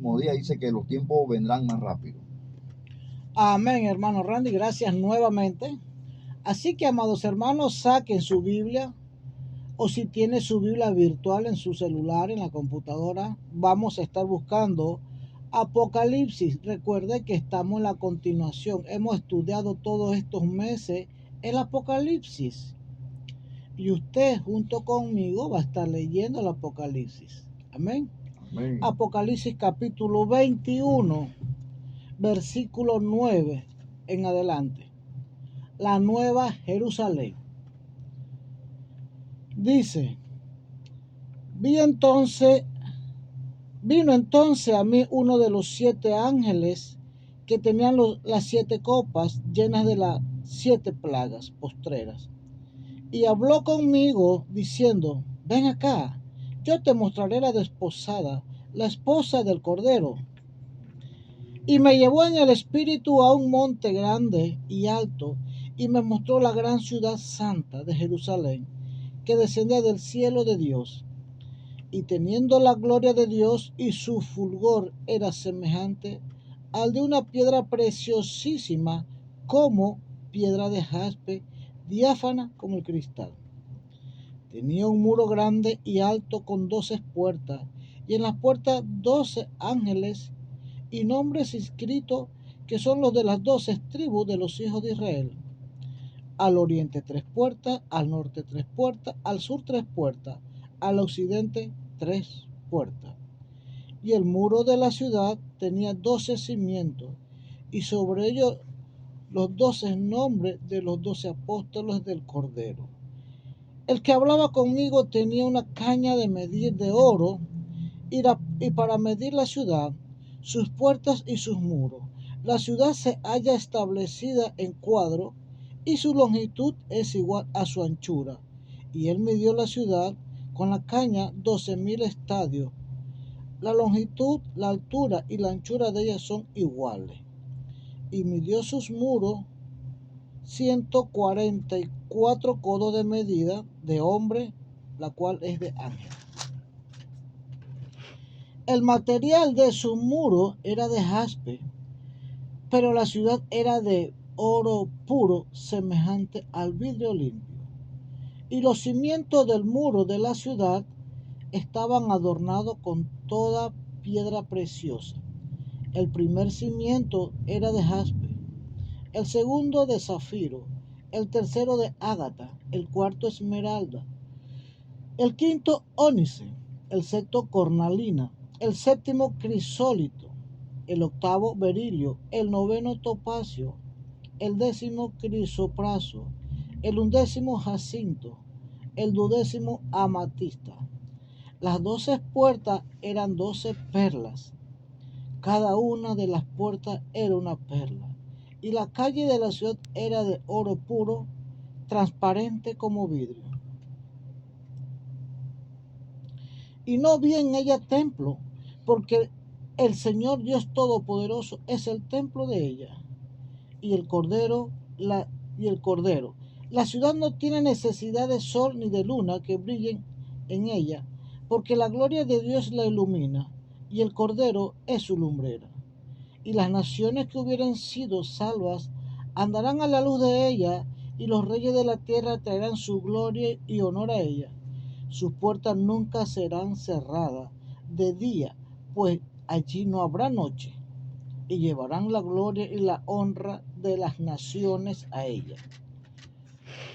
último día, dice que los tiempos vendrán más rápido. Amén, hermano Randy, gracias nuevamente. Así que, amados hermanos, saquen su Biblia, o si tiene su Biblia virtual en su celular, en la computadora, vamos a estar buscando Apocalipsis. Recuerde que estamos en la continuación. Hemos estudiado todos estos meses el Apocalipsis. Y usted junto conmigo va a estar leyendo el Apocalipsis. Amén. Amén. Apocalipsis capítulo 21, versículo 9 en adelante. La Nueva Jerusalén. Dice, vino entonces a mí uno de los 7 ángeles que tenían las 7 copas llenas de las 7 plagas postreras. Y habló conmigo diciendo, ven acá, yo te mostraré la desposada, la esposa del Cordero. Y me llevó en el espíritu a un monte grande y alto, y me mostró la gran ciudad santa de Jerusalén, que descendía del cielo de Dios. Y teniendo la gloria de Dios, y su fulgor era semejante al de una piedra preciosísima, como piedra de jaspe, diáfana como el cristal. Tenía un muro grande y alto con 12 puertas, y en las puertas 12 ángeles y nombres inscritos, que son los de las 12 tribus de los hijos de Israel. Al oriente 3 puertas, al norte 3 puertas, al sur 3 puertas, al occidente 3 puertas. Y el muro de la ciudad tenía 12 cimientos, y sobre ellos los 12 nombres de los 12 apóstoles del Cordero. El que hablaba conmigo tenía una caña de medir de oro, y para medir la ciudad, sus puertas y sus muros. La ciudad se halla establecida en cuadro, y su longitud es igual a su anchura. Y él midió la ciudad con la caña 12,000 estadios. La longitud, la altura y la anchura de ella son iguales. Y midió sus muros 144 codos de medida de hombre, la cual es de ángel. El material de su muro era de jaspe, pero la ciudad era de oro puro, semejante al vidrio limpio. Y los cimientos del muro de la ciudad estaban adornados con toda piedra preciosa. El primer cimiento era de jaspe, el segundo de zafiro, el tercero de ágata, el cuarto esmeralda, el quinto ónice, el sexto cornalina, el séptimo crisólito, el octavo berilio, el noveno topacio, el 10º crisopraso, el 11º jacinto, el 12º amatista. Las 12 puertas eran 12 perlas. Cada una de las puertas era una perla. Y la calle de la ciudad era de oro puro, transparente como vidrio. Y no vi en ella templo, porque el Señor Dios Todopoderoso es el templo de ella. Y el Cordero. La ciudad no tiene necesidad de sol ni de luna que brillen en ella, porque la gloria de Dios la ilumina, y el Cordero es su lumbrera. Y las naciones que hubieran sido salvas andarán a la luz de ella, y los reyes de la tierra traerán su gloria y honor a ella. Sus puertas nunca serán cerradas de día, pues allí no habrá noche, y llevarán la gloria y la honra de las naciones a ella.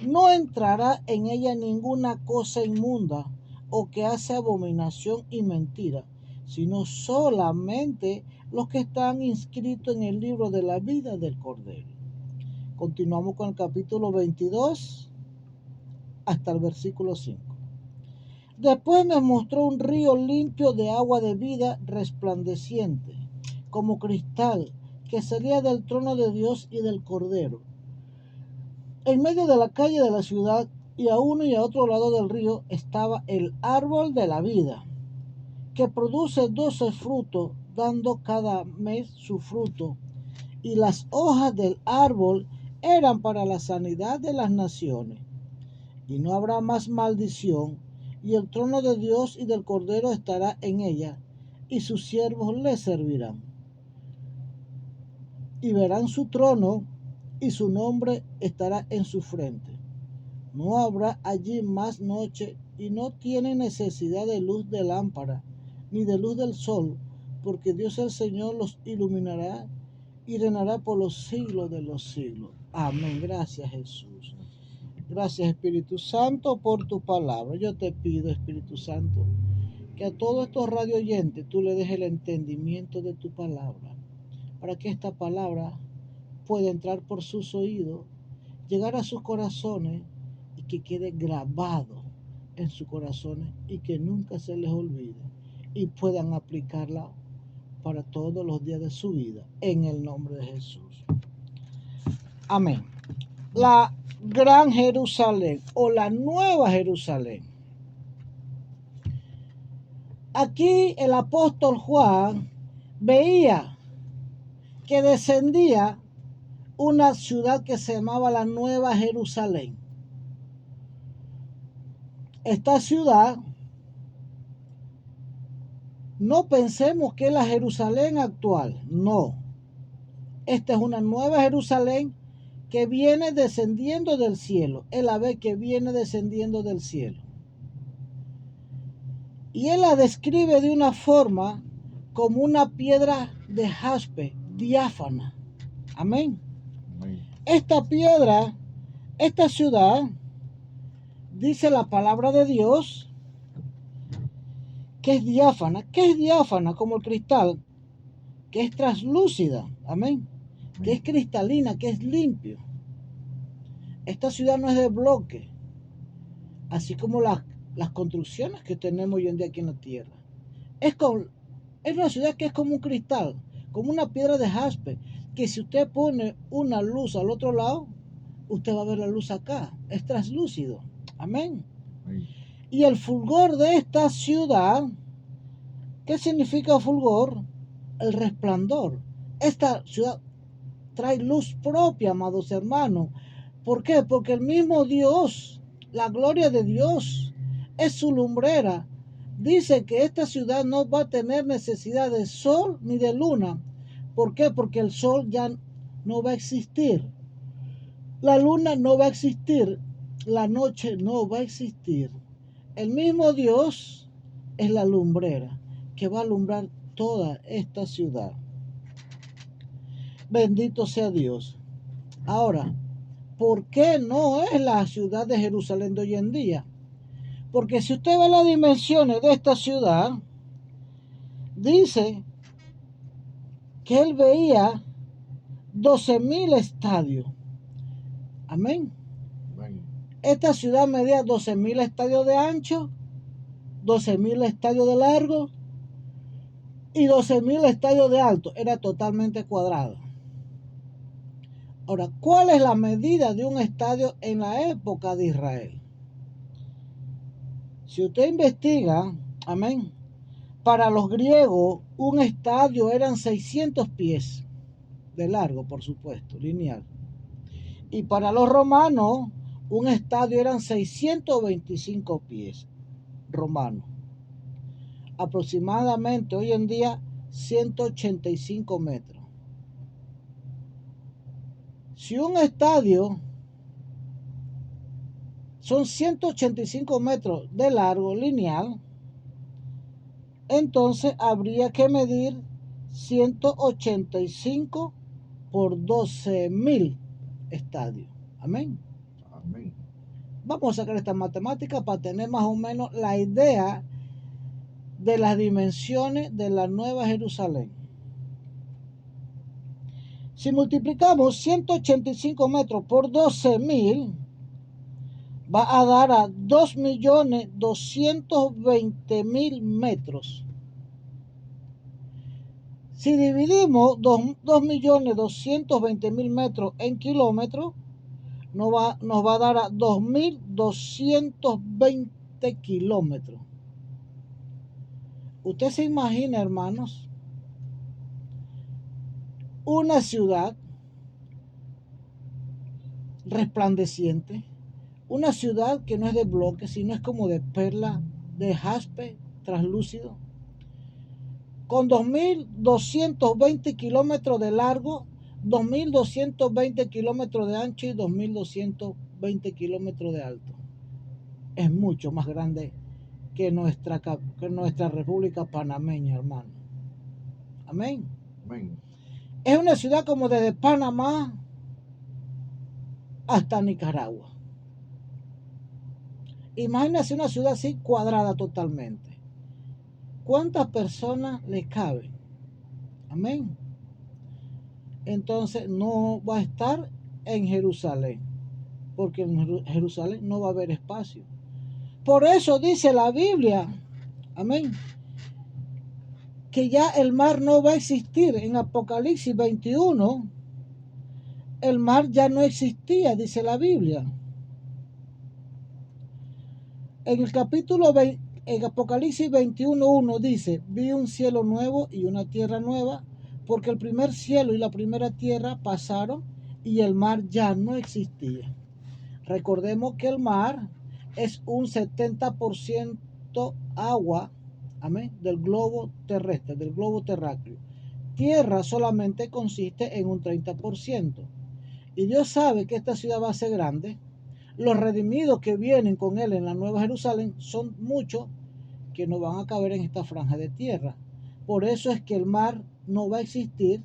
No entrará en ella ninguna cosa inmunda o que hace abominación y mentira, sino solamente los que están inscritos en el libro de la vida del Cordero. Continuamos con el capítulo 22 hasta el versículo 5. Después me mostró un río limpio de agua de vida, resplandeciente, como cristal, que salía del trono de Dios y del Cordero. En medio de la calle de la ciudad, y a uno y a otro lado del río, estaba el árbol de la vida, que produce 12 frutos, dando cada mes su fruto. Y las hojas del árbol eran para la sanidad de las naciones. Y no habrá más maldición, y el trono de Dios y del Cordero estará en ella, y sus siervos le servirán. Y verán su trono y su nombre estará en su frente. No habrá allí más noche y no tienen necesidad de luz de lámpara ni de luz del sol, porque Dios el Señor los iluminará y reinará por los siglos de los siglos. Amén. Gracias, Jesús. Gracias, Espíritu Santo, por tu palabra. Yo te pido, Espíritu Santo, que a todos estos radio oyentes tú le des el entendimiento de tu palabra, para que esta palabra pueda entrar por sus oídos, llegar a sus corazones y que quede grabado en sus corazones y que nunca se les olvide y puedan aplicarla para todos los días de su vida, en el nombre de Jesús. Amén. La Gran Jerusalén o la Nueva Jerusalén. Aquí el apóstol Juan veía que descendía una ciudad que se llamaba la Nueva Jerusalén. Esta ciudad, no pensemos que es la Jerusalén actual, no. Esta es una Nueva Jerusalén que viene descendiendo del cielo. Es la vez que viene descendiendo del cielo. Y él la describe de una forma como una piedra de jaspe, diáfana. Amén. Amén. Esta piedra, esta ciudad, dice la palabra de Dios, que es diáfana. ¿Qué es diáfana? Como el cristal, que es translúcida. Amén. Que es cristalina, que es limpio. Esta ciudad no es de bloque, así como las construcciones que tenemos hoy en día aquí en la tierra. Es una ciudad que es como un cristal, como una piedra de jaspe, que si usted pone una luz al otro lado, usted va a ver la luz acá. Es translúcido. Amén. Amén. Y el fulgor de esta ciudad, ¿qué significa fulgor? El resplandor. Esta ciudad trae luz propia, amados hermanos. ¿Por qué? Porque el mismo Dios, la gloria de Dios, es su lumbrera. Dice que esta ciudad no va a tener necesidad de sol ni de luna. ¿Por qué? Porque el sol ya no va a existir. La luna no va a existir. La noche no va a existir. El mismo Dios es la lumbrera que va a alumbrar toda esta ciudad. Bendito sea Dios. Ahora, ¿por qué no es la ciudad de Jerusalén de hoy en día? Porque si usted ve las dimensiones de esta ciudad, dice que él veía 12,000 estadios. Amén. Amén. Esta ciudad medía 12,000 estadios de ancho, 12,000 estadios de largo y 12,000 estadios de alto. Era totalmente cuadrado. Ahora, ¿cuál es la medida de un estadio en la época de Israel? Si usted investiga, amén, para los griegos un estadio eran 600 pies de largo, por supuesto, lineal. Y para los romanos un estadio eran 625 pies romanos. Aproximadamente hoy en día 185 metros. Si un estadio son 185 metros de largo lineal, entonces habría que medir 185 por 12,000 estadios. Amén. Amén. Vamos a sacar esta matemática para tener más o menos la idea de las dimensiones de la Nueva Jerusalén. Si multiplicamos 185 metros por 12,000, va a dar a 2,220,000 metros. Si dividimos 2,220,000 metros en kilómetros, nos va a dar a 2,220 kilómetros. Usted se imagina, hermanos, una ciudad resplandeciente, una ciudad que no es de bloques, sino es como de perla, de jaspe translúcido, con 2.220 kilómetros de largo, 2.220 kilómetros de ancho y 2.220 kilómetros de alto. Es mucho más grande que nuestra República Panameña, hermano. Amén. Amén. Es una ciudad como desde Panamá hasta Nicaragua. Imagínense una ciudad así cuadrada totalmente. ¿Cuántas personas le caben? Amén. Entonces no va a estar en Jerusalén, porque en Jerusalén no va a haber espacio. Por eso dice la Biblia, amén, que ya el mar no va a existir. En Apocalipsis 21, el mar ya no existía, dice la Biblia. En el capítulo 20, en Apocalipsis 21:1 dice, vi un cielo nuevo y una tierra nueva, porque el primer cielo y la primera tierra pasaron y el mar ya no existía. Recordemos que el mar es un 70% agua, amén, del globo terrestre, del globo terráqueo. Tierra solamente consiste en un 30%. Y Dios sabe que esta ciudad va a ser grande. Los redimidos que vienen con él en la Nueva Jerusalén son muchos que no van a caber en esta franja de tierra. Por eso es que el mar no va a existir,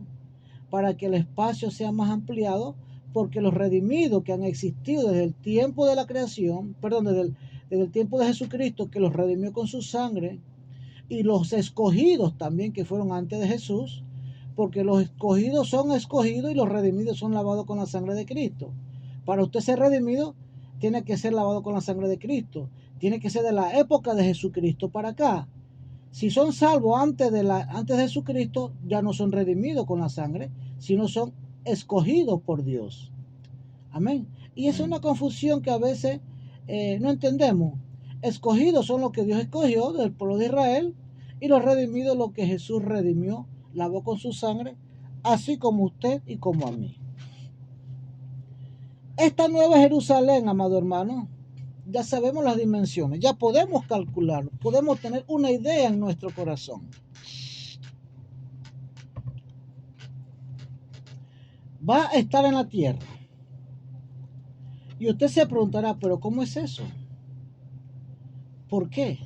para que el espacio sea más ampliado, porque los redimidos que han existido desde el tiempo de la creación, perdón, desde el tiempo de Jesucristo, que los redimió con su sangre, y los escogidos también que fueron antes de Jesús, porque los escogidos son escogidos y los redimidos son lavados con la sangre de Cristo. Para usted ser redimido, tiene que ser lavado con la sangre de Cristo. Tiene que ser de la época de Jesucristo para acá. Si son salvos antes de Jesucristo, ya no son redimidos con la sangre, sino son escogidos por Dios. Amén. Y es una confusión que a veces no entendemos. Escogidos son los que Dios escogió del pueblo de Israel, y los redimidos los que Jesús redimió, lavó con su sangre, así como usted y como a mí. Esta nueva Jerusalén, amado hermano, ya sabemos las dimensiones, ya podemos calcularlo, podemos tener una idea en nuestro corazón. Va a estar en la tierra. Y usted se preguntará, ¿pero cómo es eso? ¿Por qué?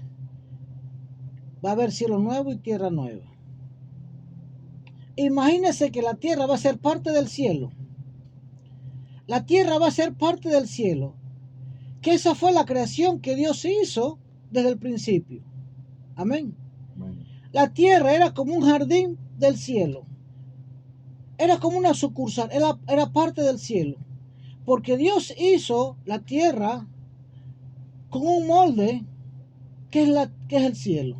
Va a haber cielo nuevo y tierra nueva. Imagínese que la tierra va a ser parte del cielo. La tierra va a ser parte del cielo. Que esa fue la creación que Dios hizo desde el principio. Amén. Amén. La tierra era como un jardín del cielo. Era como una sucursal, era parte del cielo. Porque Dios hizo la tierra con un molde que es el cielo.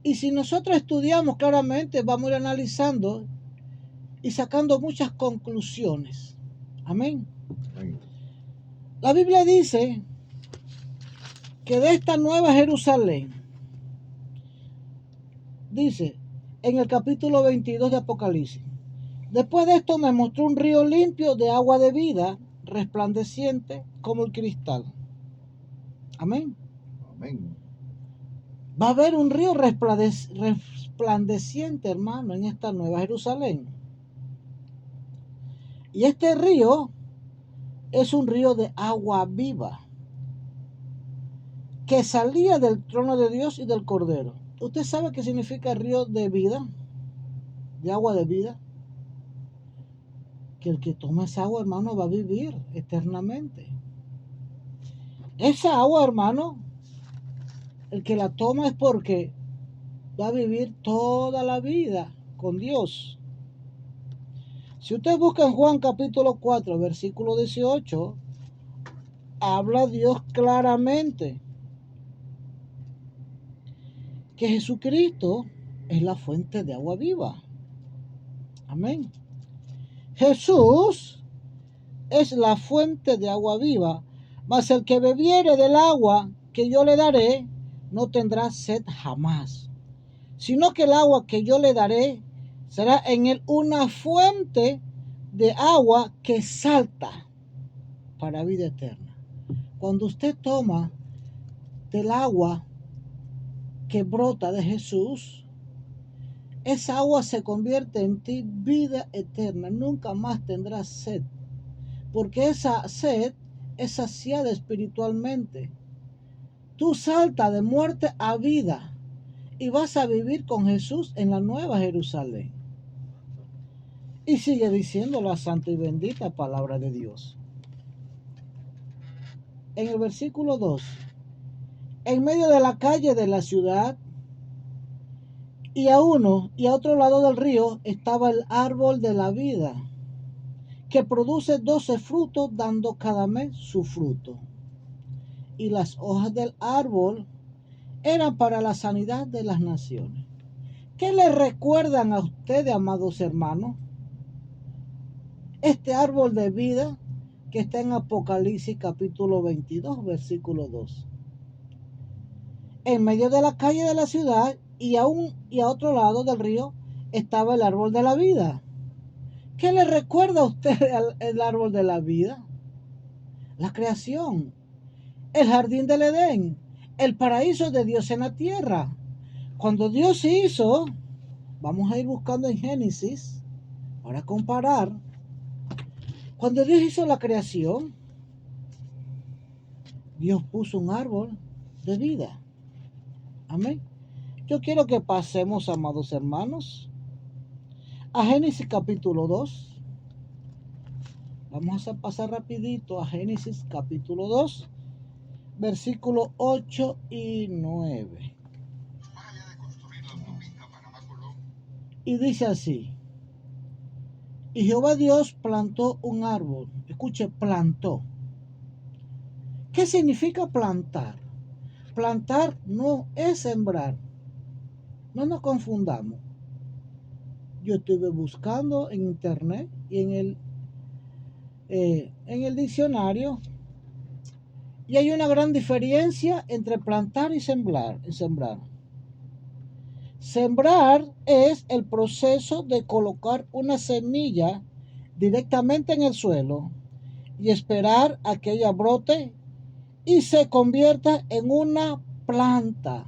Y si nosotros estudiamos claramente, vamos a ir analizando y sacando muchas conclusiones. Amén. Amén. La Biblia dice que de esta nueva Jerusalén, dice en el capítulo 22 de Apocalipsis, después de esto me mostró un río limpio de agua de vida, resplandeciente como el cristal. Amén. Amén. Va a haber un río resplandeciente, hermano, en esta nueva Jerusalén. Y este río es un río de agua viva que salía del trono de Dios y del Cordero. ¿Usted sabe qué significa río de vida? De agua de vida. Que el que toma esa agua, hermano, va a vivir eternamente. Esa agua, hermano, el que la toma es porque va a vivir toda la vida con Dios. Si usted busca en Juan capítulo 4, versículo 18, habla Dios claramente que Jesucristo es la fuente de agua viva. Amén. Jesús es la fuente de agua viva, mas el que bebiere del agua que yo le daré no tendrá sed jamás, sino que el agua que yo le daré será en él una fuente de agua que salta para vida eterna. Cuando usted toma del agua que brota de Jesús, esa agua se convierte en ti vida eterna. Nunca más tendrás sed, porque esa sed es saciada espiritualmente. Tú saltas de muerte a vida y vas a vivir con Jesús en la nueva Jerusalén. Y sigue diciendo la santa y bendita palabra de Dios. En el versículo 2, en medio de la calle de la ciudad y a uno y a otro lado del río estaba el árbol de la vida, que produce 12 frutos, dando cada mes su fruto. Y las hojas del árbol eran para la sanidad de las naciones. ¿Qué le recuerdan a ustedes, amados hermanos? Este árbol de vida que está en Apocalipsis capítulo 22, versículo 2. En medio de la calle de la ciudad y a otro lado del río estaba el árbol de la vida. ¿Qué le recuerda a usted el árbol de la vida? La creación, el jardín del Edén, el paraíso de Dios en la tierra. Cuando Dios hizo, vamos a ir buscando en Génesis para comparar. Cuando Dios hizo la creación, Dios puso un árbol de vida. Amén. Yo quiero que pasemos, amados hermanos, a Génesis capítulo 2. Vamos a pasar rapidito a Génesis capítulo 2, versículos 8 y 9. Y dice así: y Jehová Dios plantó un árbol. Escuche, plantó. ¿Qué significa plantar? Plantar no es sembrar. No nos confundamos. Yo estuve buscando en internet y en el diccionario, y hay una gran diferencia entre plantar y sembrar. Sembrar es el proceso de colocar una semilla directamente en el suelo y esperar a que ella brote y se convierta en una planta.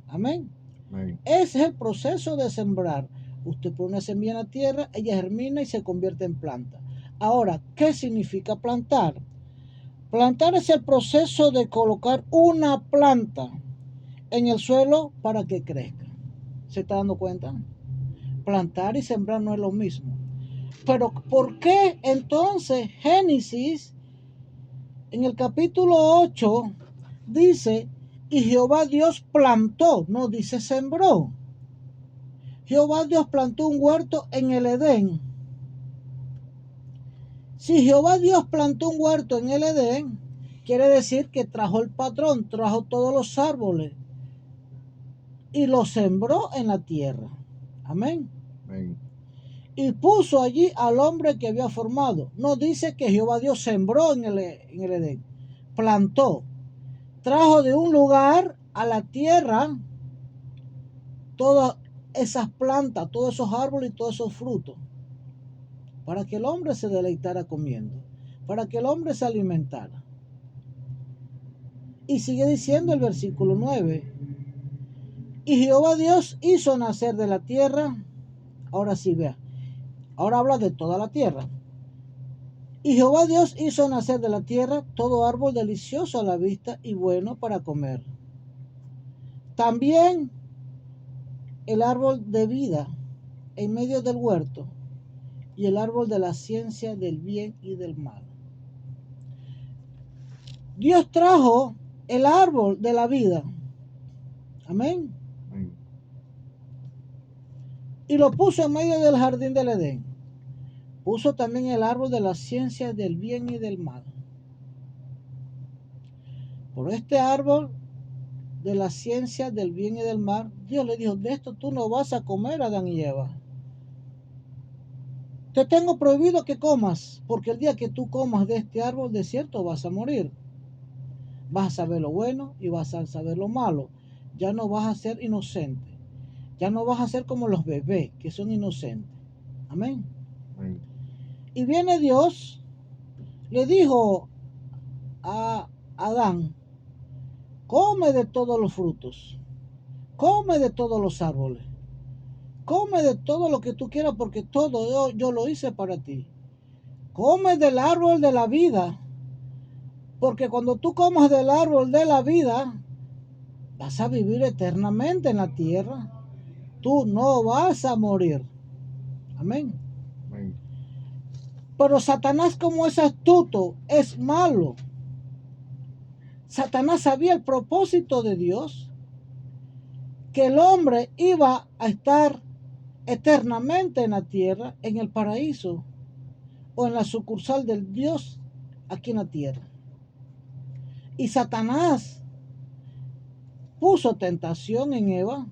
Amén. Amén. Ese es el proceso de sembrar. Usted pone una semilla en la tierra, ella germina y se convierte en planta. Ahora, ¿qué significa plantar? Plantar es el proceso de colocar una planta en el suelo para que crezca. ¿Se está dando cuenta? Plantar y sembrar no es lo mismo. Pero ¿por qué entonces Génesis en el capítulo 8 dice, y Jehová Dios plantó? No dice sembró. Jehová Dios plantó un huerto en el Edén. Si Jehová Dios plantó un huerto en el Edén, quiere decir que trajo el patrón, trajo todos los árboles y los sembró en la tierra. Amén. Amén. Y puso allí al hombre que había formado. No dice que Jehová Dios sembró en el Edén. Plantó. Trajo de un lugar a la tierra todas esas plantas, todos esos árboles y todos esos frutos, para que el hombre se deleitara comiendo, para que el hombre se alimentara. Y sigue diciendo el versículo 9, y Jehová Dios hizo nacer de la tierra, ahora sí vea, ahora habla de toda la tierra. Y Jehová Dios hizo nacer de la tierra todo árbol delicioso a la vista y bueno para comer. También el árbol de vida en medio del huerto y el árbol de la ciencia del bien y del mal. Dios trajo el árbol de la vida. Amén. Amén. Y lo puso en medio del jardín del Edén. Puso también el árbol de la ciencia del bien y del mal. Por este árbol de la ciencia del bien y del mal, Dios le dijo, de esto tú no vas a comer, Adán y Eva. Te tengo prohibido que comas, porque el día que tú comas de este árbol, de cierto vas a morir. Vas a saber lo bueno y vas a saber lo malo. Ya no vas a ser inocente. Ya no vas a ser como los bebés que son inocentes. Amén. Amén. Y viene Dios, le dijo a Adán, come de todos los frutos, come de todos los árboles, come de todo lo que tú quieras porque todo yo lo hice para ti. Come del árbol de la vida, porque cuando tú comas del árbol de la vida, vas a vivir eternamente en la tierra. Tú no vas a morir. Amén. Amén. Pero Satanás, como es astuto, es malo. Satanás sabía el propósito de Dios, que el hombre iba a estar eternamente en la tierra, en el paraíso, o en la sucursal del Dios aquí en la tierra. Y Satanás puso tentación en Eva,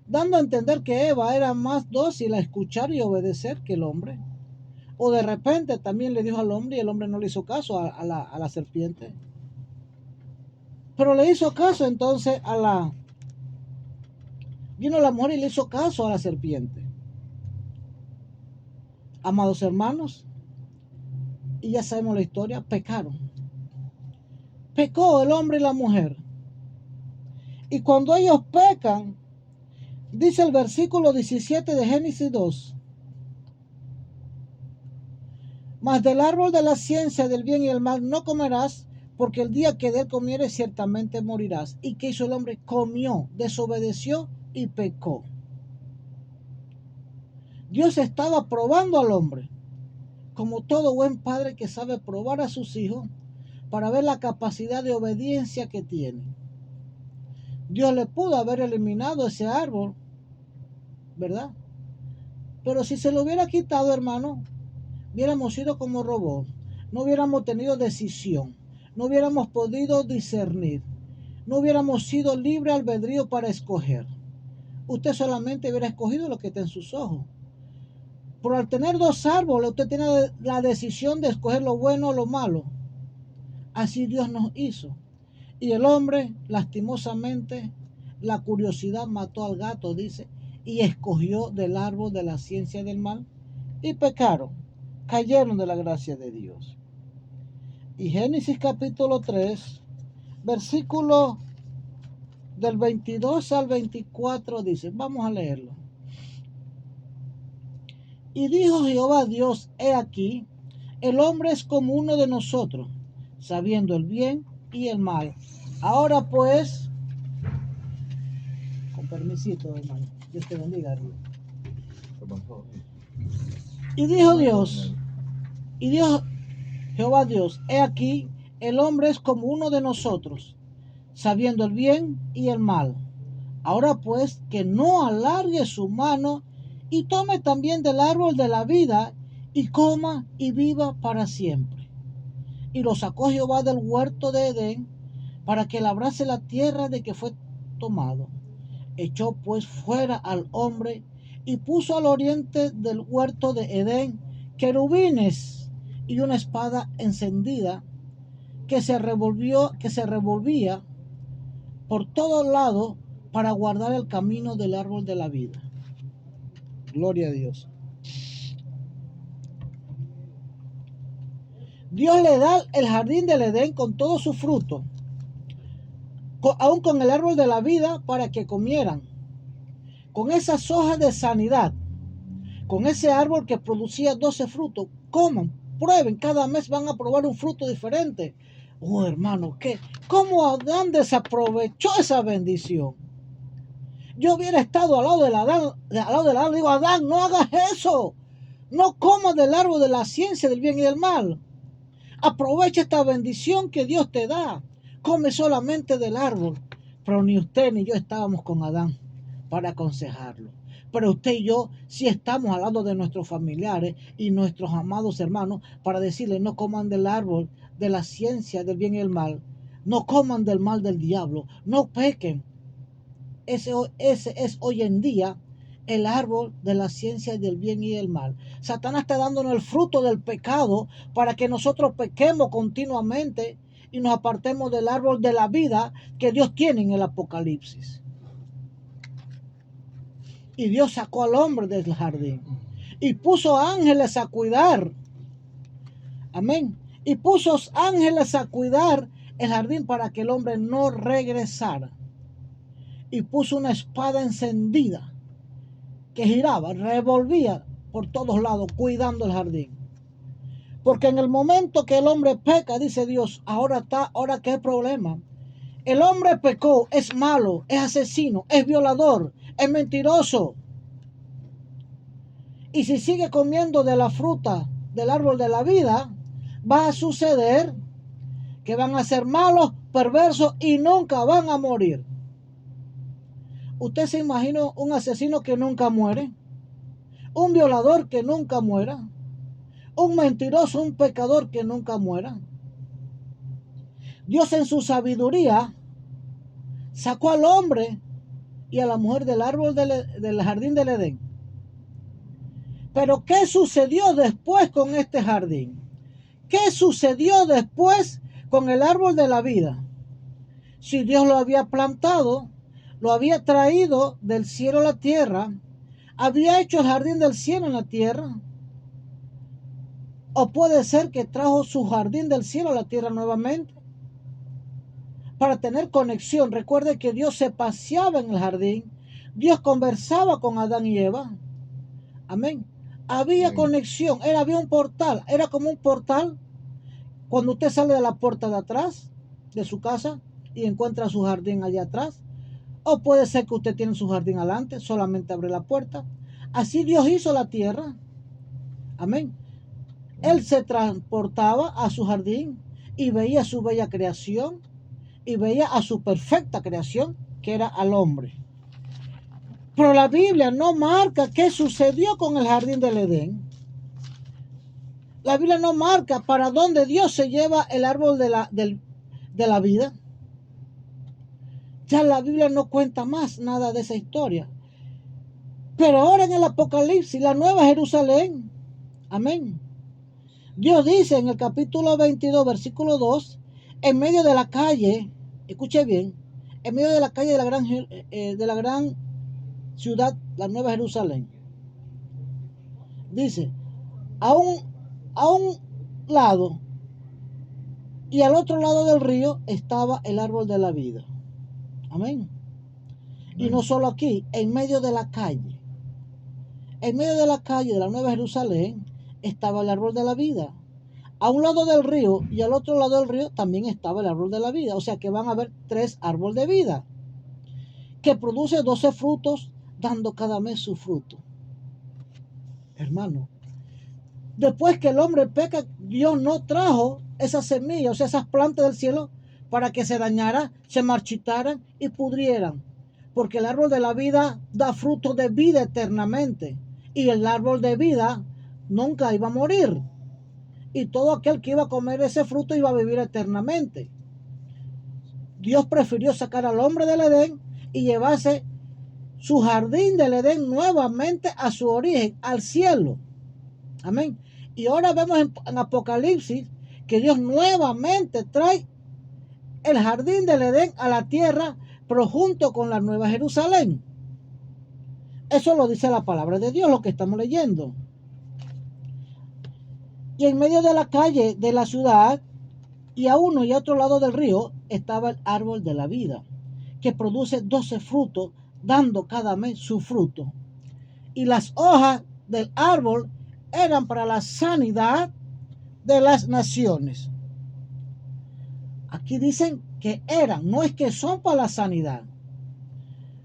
dando a entender que Eva era más dócil a escuchar y obedecer que el hombre. O de repente también le dijo al hombre y el hombre no le hizo caso a la serpiente. Pero le hizo caso entonces vino la mujer y le hizo caso a la serpiente. Amados hermanos, y ya sabemos la historia, pecaron. Pecó el hombre y la mujer. Y cuando ellos pecan, dice el versículo 17 de Génesis 2, mas del árbol de la ciencia del bien y el mal no comerás, porque el día que de él comieres ciertamente morirás. ¿Y qué hizo el hombre? Comió, desobedeció y pecó. Dios estaba probando al hombre, como todo buen padre que sabe probar a sus hijos para ver la capacidad de obediencia que tienen. Dios le pudo haber eliminado ese árbol, ¿verdad? Pero si se lo hubiera quitado, hermano, hubiéramos sido como robots, no hubiéramos tenido decisión, no hubiéramos podido discernir, no hubiéramos sido libre albedrío para escoger. Usted solamente hubiera escogido lo que está en sus ojos. Pero al tener dos árboles, usted tiene la decisión de escoger lo bueno o lo malo. Así Dios nos hizo. Y el hombre, lastimosamente, la curiosidad mató al gato, dice, y escogió del árbol de la ciencia del mal y pecaron, cayeron de la gracia de Dios. Y Génesis capítulo 3, versículo del 22 al 24 dice, vamos a leerlo. Y dijo Jehová Dios, he aquí, el hombre es como uno de nosotros, sabiendo el bien y el mal. Ahora pues, con permisito, hermano, Dios te bendiga, hermano. Y dijo Dios, y dijo Jehová Dios, he aquí, el hombre es como uno de nosotros, sabiendo el bien y el mal. Ahora pues, que no alargue su mano y tome también del árbol de la vida y coma y viva para siempre. Y lo sacó Jehová del huerto de Edén para que labrase la tierra de que fue tomado. Echó pues fuera al hombre y puso al oriente del huerto de Edén querubines y una espada encendida que se revolvía por todos lados para guardar el camino del árbol de la vida. Gloria a Dios. Dios le da el jardín del Edén con todo su fruto, aún con el árbol de la vida para que comieran, con esas hojas de sanidad, con ese árbol que producía 12 frutos. Coman, prueben, cada mes van a probar un fruto diferente. Oh, hermano, ¿cómo Adán desaprovechó esa bendición? Yo hubiera estado al lado de Adán, digo, Adán, no hagas eso. No comas del árbol de la ciencia del bien y del mal. Aprovecha esta bendición que Dios te da. Come solamente del árbol. Pero ni usted ni yo estábamos con Adán para aconsejarlo. Pero usted y yo sí estamos al lado de nuestros familiares y nuestros amados hermanos para decirles no coman del árbol de la ciencia del bien y el mal. No coman del mal del diablo. No pequen. Ese es hoy en día el árbol de la ciencia del bien y del mal. Satanás está dándonos el fruto del pecado para que nosotros pequemos continuamente y nos apartemos del árbol de la vida que Dios tiene en el Apocalipsis. Y Dios sacó al hombre del jardín y puso ángeles a cuidar. Amén. Y puso ángeles a cuidar el jardín para que el hombre no regresara. y puso una espada encendida que giraba, revolvía por todos lados, cuidando el jardín. Porque en el momento que el hombre peca, dice Dios, ahora qué problema. El hombre pecó, es malo, es asesino, es violador, es mentiroso. Y si sigue comiendo de la fruta del árbol de la vida, va a suceder que van a ser malos, perversos y nunca van a morir. ¿Usted se imagina un asesino que nunca muere? ¿Un violador que nunca muera? ¿Un mentiroso, un pecador que nunca muera? Dios en su sabiduría sacó al hombre y a la mujer del árbol del jardín del Edén. Pero ¿qué sucedió después con este jardín? ¿Qué sucedió después con el árbol de la vida? Si Dios lo había plantado, lo había traído del cielo a la tierra, había hecho el jardín del cielo en la tierra, o puede ser que trajo su jardín del cielo a la tierra nuevamente para tener conexión. Recuerde que Dios se paseaba en el jardín, Dios conversaba con Adán y Eva. Amén. Había conexión, había un portal, era como un portal. Cuando usted sale de la puerta de atrás de su casa y encuentra su jardín allá atrás, o puede ser que usted tiene su jardín adelante, solamente abre la puerta. Así Dios hizo la tierra. Amén. Él se transportaba a su jardín y veía su bella creación y veía a su perfecta creación, que era al hombre. Pero la Biblia no marca qué sucedió con el jardín del Edén. La Biblia no marca para dónde Dios se lleva el árbol de la vida. Ya la Biblia no cuenta más nada de esa historia. Pero ahora en el Apocalipsis, la nueva Jerusalén. Amén. Dios dice en el capítulo 22, versículo 2, en medio de la calle, escuche bien, en medio de la calle de la gran ciudad, la nueva Jerusalén. Dice, a un lado y al otro lado del río estaba el árbol de la vida. Amén. Y no solo aquí, en medio de la calle. En medio de la calle de la Nueva Jerusalén estaba el árbol de la vida. A un lado del río y al otro lado del río también estaba el árbol de la vida. O sea que van a haber 3 árboles de vida que produce 12 frutos, dando cada mes su fruto. Hermano, después que el hombre peca, Dios no trajo esas semillas, o sea, esas plantas del cielo, para que se dañaran, se marchitaran y pudrieran. Porque el árbol de la vida da fruto de vida eternamente. Y el árbol de vida nunca iba a morir. Y todo aquel que iba a comer ese fruto iba a vivir eternamente. Dios prefirió sacar al hombre del Edén y llevarse su jardín del Edén nuevamente a su origen, al cielo. Amén. Y ahora vemos en Apocalipsis que Dios nuevamente trae el jardín del Edén a la tierra, pero junto con la nueva Jerusalén. Eso lo dice la palabra de Dios, lo que estamos leyendo. Y en medio de la calle de la ciudad, y a uno y a otro lado del río, estaba el árbol de la vida, que produce 12 frutos, dando cada mes su fruto. Y las hojas del árbol eran para la sanidad de las naciones. Aquí dicen que eran, no es que son para la sanidad.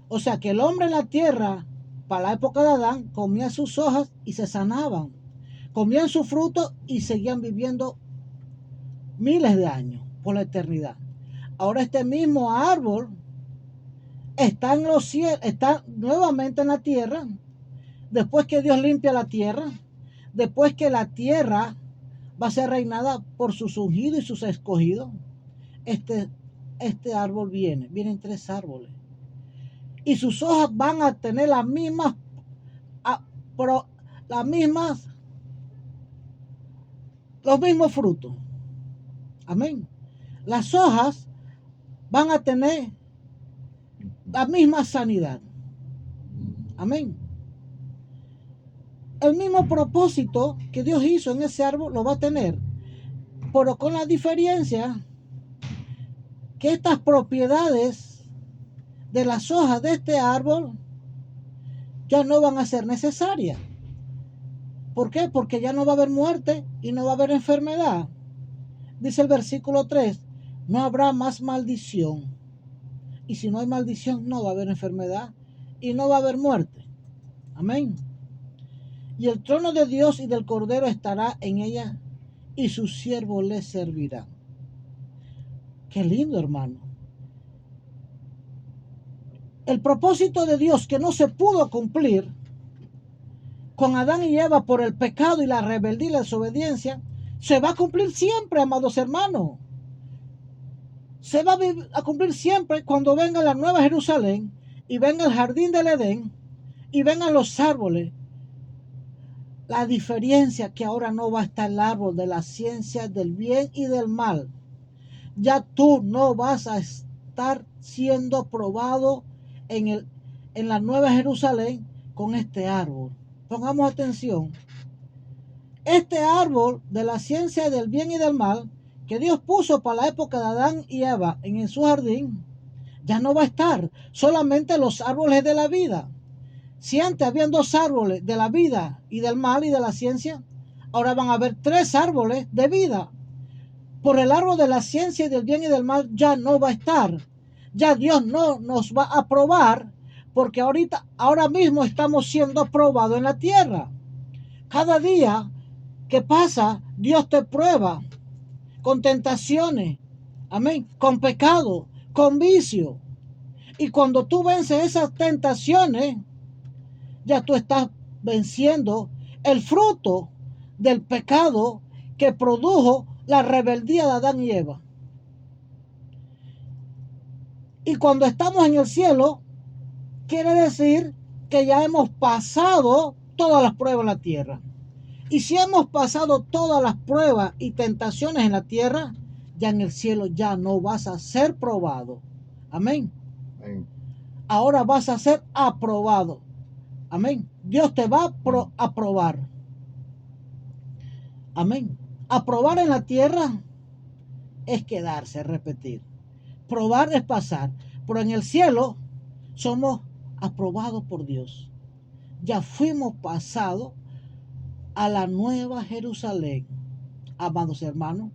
O sea que el hombre en la tierra, para la época de Adán, comía sus hojas y se sanaban. Comían su fruto y seguían viviendo miles de años por la eternidad. Ahora este mismo árbol está en los cielos, está nuevamente en la tierra, después que Dios limpia la tierra, después que la tierra va a ser reinada por sus ungidos y sus escogidos. Este árbol vienen 3 árboles. Y sus hojas van a tener las mismas los mismos frutos. Amén. Las hojas van a tener la misma sanidad. Amén. El mismo propósito que Dios hizo en ese árbol lo va a tener, pero con la diferencia que estas propiedades de las hojas de este árbol ya no van a ser necesarias. ¿Por qué? Porque ya no va a haber muerte y no va a haber enfermedad. Dice el versículo 3, no habrá más maldición. Y si no hay maldición, no va a haber enfermedad y no va a haber muerte. Amén. Y el trono de Dios y del Cordero estará en ella y su siervo le servirá. Qué lindo, hermano. El propósito de Dios que no se pudo cumplir con Adán y Eva por el pecado y la rebeldía y la desobediencia, se va a cumplir siempre, amados hermanos. Se va a cumplir siempre cuando venga la nueva Jerusalén y venga el jardín del Edén y vengan los árboles. La diferencia que ahora no va a estar el árbol de la ciencia del bien y del mal. Ya tú no vas a estar siendo probado en la nueva Jerusalén con este árbol. Pongamos atención. Este árbol de la ciencia del bien y del mal que Dios puso para la época de Adán y Eva en su jardín, ya no va a estar. Solamente los árboles de la vida. Si antes habían 2 árboles de la vida y del mal y de la ciencia, ahora van a haber 3 árboles de vida. Por el árbol de la ciencia y del bien y del mal ya no va a estar. Ya Dios no nos va a probar porque ahora mismo estamos siendo probados en la tierra. Cada día que pasa, Dios te prueba con tentaciones, amén, con pecado, con vicio. Y cuando tú vences esas tentaciones, ya tú estás venciendo el fruto del pecado que produjo la rebeldía de Adán y Eva. Y cuando estamos en el cielo, quiere decir que ya hemos pasado todas las pruebas en la tierra. Y si hemos pasado todas las pruebas y tentaciones en la tierra, ya en el cielo ya no vas a ser probado. Amén. Amén. Ahora vas a ser aprobado. Amén. Dios te va a aprobar. Amén. Aprobar en la tierra es quedarse, repetir. Probar es pasar. Pero en el cielo somos aprobados por Dios. Ya fuimos pasados a la nueva Jerusalén. Amados hermanos,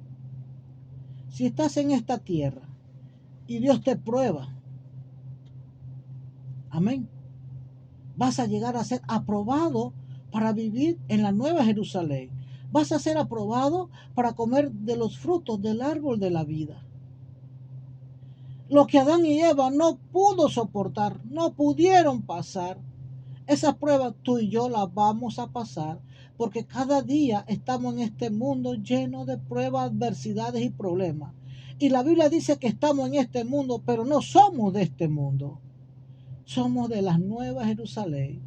si estás en esta tierra y Dios te prueba, amén, vas a llegar a ser aprobado para vivir en la nueva Jerusalén. Vas a ser aprobado para comer de los frutos del árbol de la vida. Lo que Adán y Eva no pudo soportar, no pudieron pasar, esas pruebas tú y yo las vamos a pasar, porque cada día estamos en este mundo lleno de pruebas, adversidades y problemas. Y la Biblia dice que estamos en este mundo, pero no somos de este mundo. Somos de la nueva Jerusalén.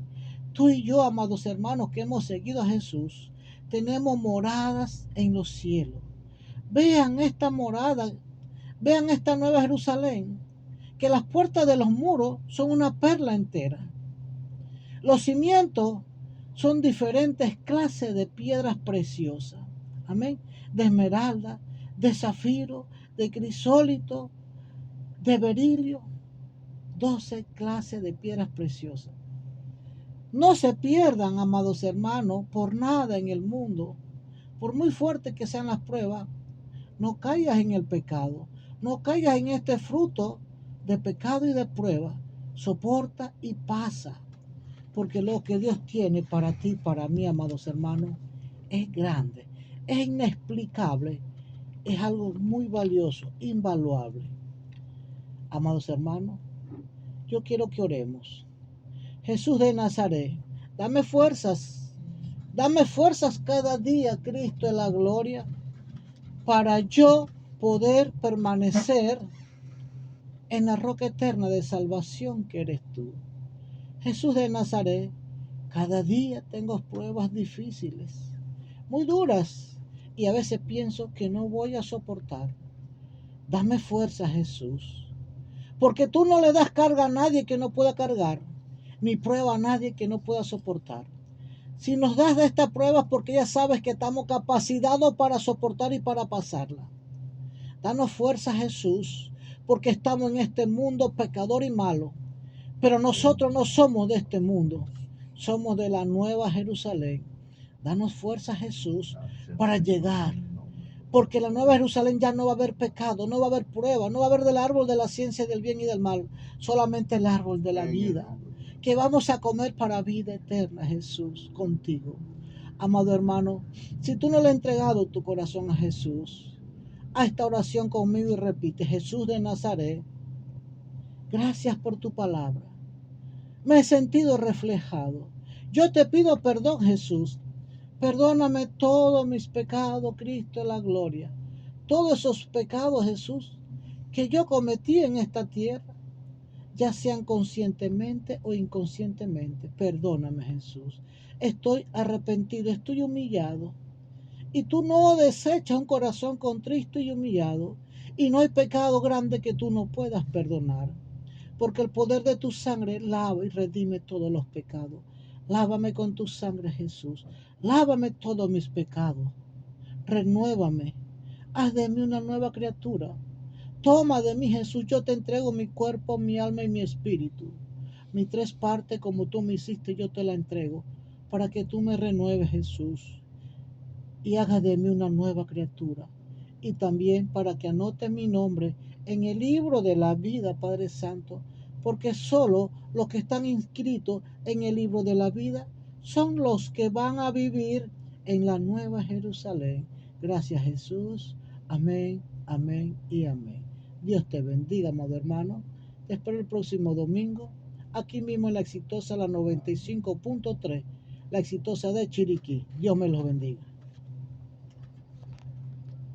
Tú y yo, amados hermanos, que hemos seguido a Jesús, tenemos moradas en los cielos. Vean esta morada, vean esta nueva Jerusalén, que las puertas de los muros son una perla entera. Los cimientos son diferentes clases de piedras preciosas. Amén. De esmeralda, de zafiro, de crisólito, de berilio. 12 clases de piedras preciosas. No se pierdan, amados hermanos, por nada en el mundo. Por muy fuerte que sean las pruebas, no caigas en el pecado. No caigas en este fruto de pecado y de prueba. Soporta y pasa. Porque lo que Dios tiene para ti, para mí, amados hermanos, es grande, es inexplicable, es algo muy valioso, invaluable. Amados hermanos, yo quiero que oremos. Jesús de Nazaret, dame fuerzas cada día, Cristo de la gloria, para yo poder permanecer en la roca eterna de salvación que eres tú. Jesús de Nazaret, cada día tengo pruebas difíciles, muy duras, y a veces pienso que no voy a soportar. Dame fuerza, Jesús, porque tú no le das carga a nadie que no pueda cargar, ni prueba a nadie que no pueda soportar. Si nos das de esta prueba porque ya sabes que estamos capacitados para soportar y para pasarla. Danos fuerza, Jesús, porque estamos en este mundo pecador y malo. Pero nosotros no somos de este mundo, somos de la nueva Jerusalén. Danos fuerza, Jesús, para llegar. Porque en la nueva Jerusalén ya no va a haber pecado, no va a haber prueba, no va a haber del árbol de la ciencia del bien y del mal, solamente el árbol de la vida, que vamos a comer para vida eterna, Jesús, contigo. Amado hermano, si tú no le has entregado tu corazón a Jesús, a esta oración conmigo y repite: Jesús de Nazaret, gracias por tu palabra. Me he sentido reflejado. Yo te pido perdón, Jesús. Perdóname todos mis pecados, Cristo de la gloria. Todos esos pecados, Jesús, que yo cometí en esta tierra, ya sean conscientemente o inconscientemente. Perdóname, Jesús. Estoy arrepentido, estoy humillado. Y tú no desechas un corazón contrito y humillado. Y no hay pecado grande que tú no puedas perdonar. Porque el poder de tu sangre lava y redime todos los pecados. Lávame con tu sangre, Jesús. Lávame todos mis pecados. Renuévame. Haz de mí una nueva criatura. Toma de mí, Jesús. Yo te entrego mi cuerpo, mi alma y mi espíritu. Mis tres partes, como tú me hiciste, yo te la entrego. Para que tú me renueves, Jesús. Y hagas de mí una nueva criatura. Y también para que anote mi nombre en el libro de la vida, Padre Santo, porque solo los que están inscritos en el libro de la vida son los que van a vivir en la nueva Jerusalén. Gracias, Jesús. Amén, amén y amén. Dios te bendiga, amado hermano. Te espero el próximo domingo, aquí mismo en la exitosa, la 95.3, la exitosa de Chiriquí. Dios me los bendiga.